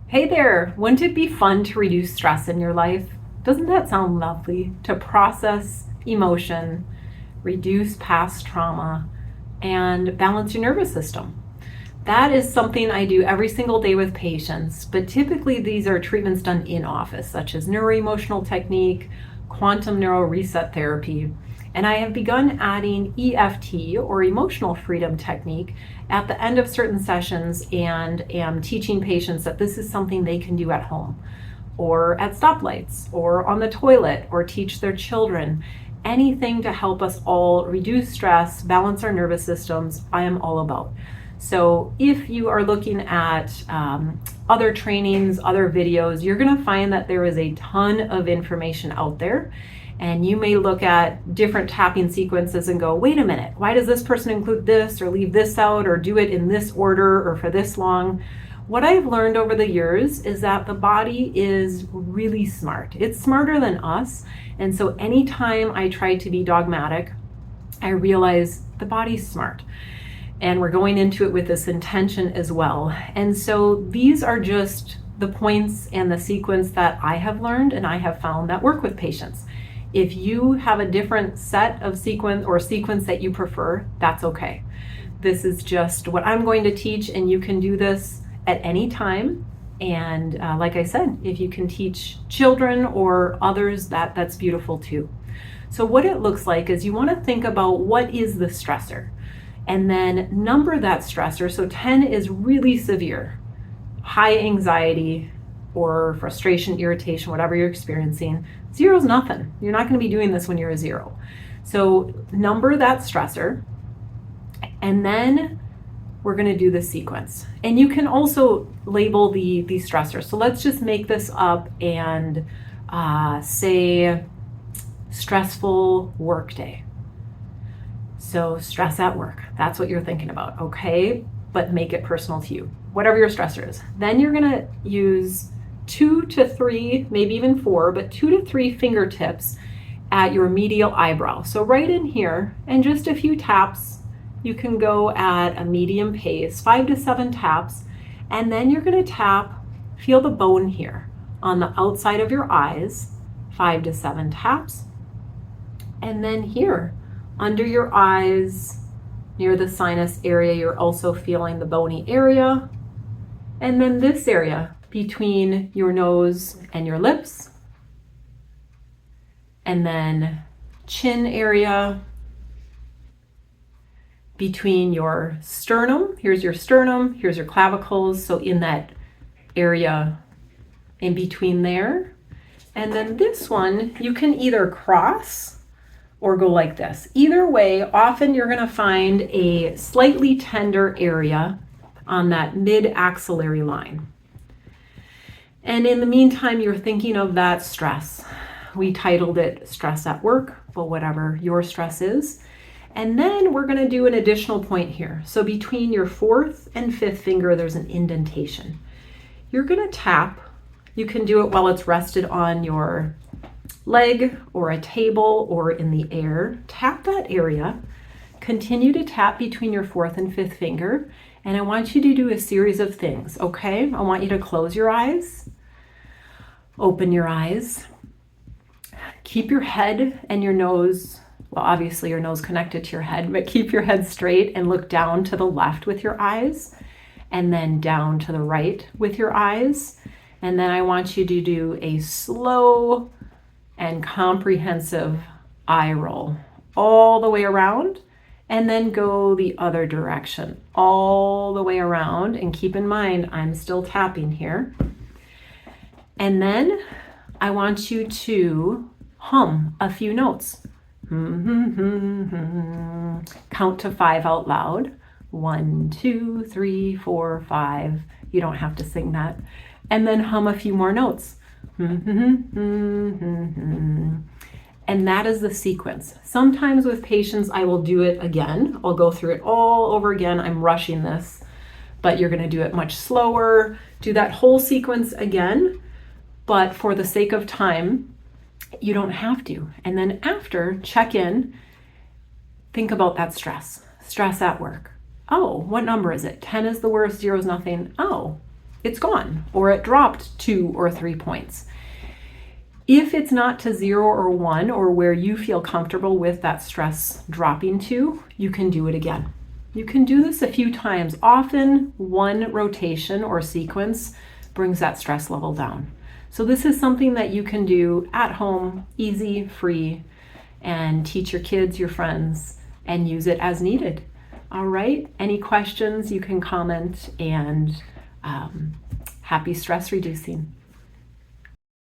Hey there, wouldn't it be fun to reduce stress in your life? Doesn't that sound lovely? To process emotion, reduce past trauma, and balance your nervous system. That is something I do every single day with patients, but typically these are treatments done in office, such as neuroemotional technique, quantum neural reset therapy. And I have begun adding EFT or emotional freedom technique at the end of certain sessions and am teaching patients that this is something they can do at home or at stoplights or on the toilet or teach their children. Anything to help us all reduce stress, balance our nervous systems, I am all about. So if you are looking at other trainings, other videos, you're going to find that there is a ton of information out there. And you may look at different tapping sequences and go, wait a minute, why does this person include this or leave this out or do it in this order or for this long? What I've learned over the years is that the body is really smart. It's smarter than us. And so anytime I try to be dogmatic, I realize the body's smart. And we're going into it with this intention as well. And so these are just the points and the sequence that I have learned and I have found that work with patients. If you have a different set of sequence that you prefer, that's okay. This is just what I'm going to teach, and you can do this at any time. And like I said, if you can teach children or others, that's beautiful too. So what it looks like is you want to think about what is the stressor and then number that stressor. So 10 is really severe, high anxiety or frustration, irritation, whatever you're experiencing. 0 is nothing. You're not going to be doing this when you're a 0. So number that stressor, and then we're going to do the sequence. And you can also label the stressor. So let's just make this up and say stressful work day. So stress at work, that's what you're thinking about, okay? But make it personal to you, whatever your stressor is. Then you're going to use 2 to 3, maybe even 4, but 2 to 3 fingertips at your medial eyebrow. So right in here, and just a few taps. You can go at a medium pace, 5 to 7 taps, and then you're going to tap, feel the bone here on the outside of your eyes, 5 to 7 taps, and then here under your eyes near the sinus area, you're also feeling the bony area, and then this area between your nose and your lips, and then chin area between your sternum. Here's your sternum, here's your clavicles, so in that area in between there. And then this one, you can either cross or go like this. Either way, often you're going to find a slightly tender area on that mid-axillary line. And in the meantime, you're thinking of that stress. We titled it stress at work, but whatever your stress is. And then we're going to do an additional point here. So between your 4th and 5th finger, there's an indentation. You're going to tap. You can do it while it's rested on your leg or a table or in the air. Tap that area. Continue to tap between your 4th and 5th finger. And I want you to do a series of things, okay? I want you to close your eyes, open your eyes, keep your head and your nose, well, obviously your nose connected to your head, but keep your head straight and look down to the left with your eyes, and then down to the right with your eyes. And then I want you to do a slow and comprehensive eye roll all the way around, and then go the other direction, all the way around. And keep in mind, I'm still tapping here. And then I want you to hum a few notes. Count to 5 out loud. 1, 2, 3, 4, 5. You don't have to sing that. And then hum a few more notes. And that is the sequence. Sometimes with patients, I will do it again. I'll go through it all over again. I'm rushing this, but you're going to do it much slower. Do that whole sequence again, but for the sake of time, you don't have to. And then after, check in, think about that stress at work. Oh, what number is it? 10 is the worst, 0 is nothing. Oh, it's gone, or it dropped 2 or 3 points. If it's not to 0 or 1, or where you feel comfortable with that stress dropping to, you can do it again. You can do this a few times. Often one rotation or sequence brings that stress level down. So this is something that you can do at home, easy, free, and teach your kids, your friends, and use it as needed. All right, any questions, you can comment, and happy stress reducing.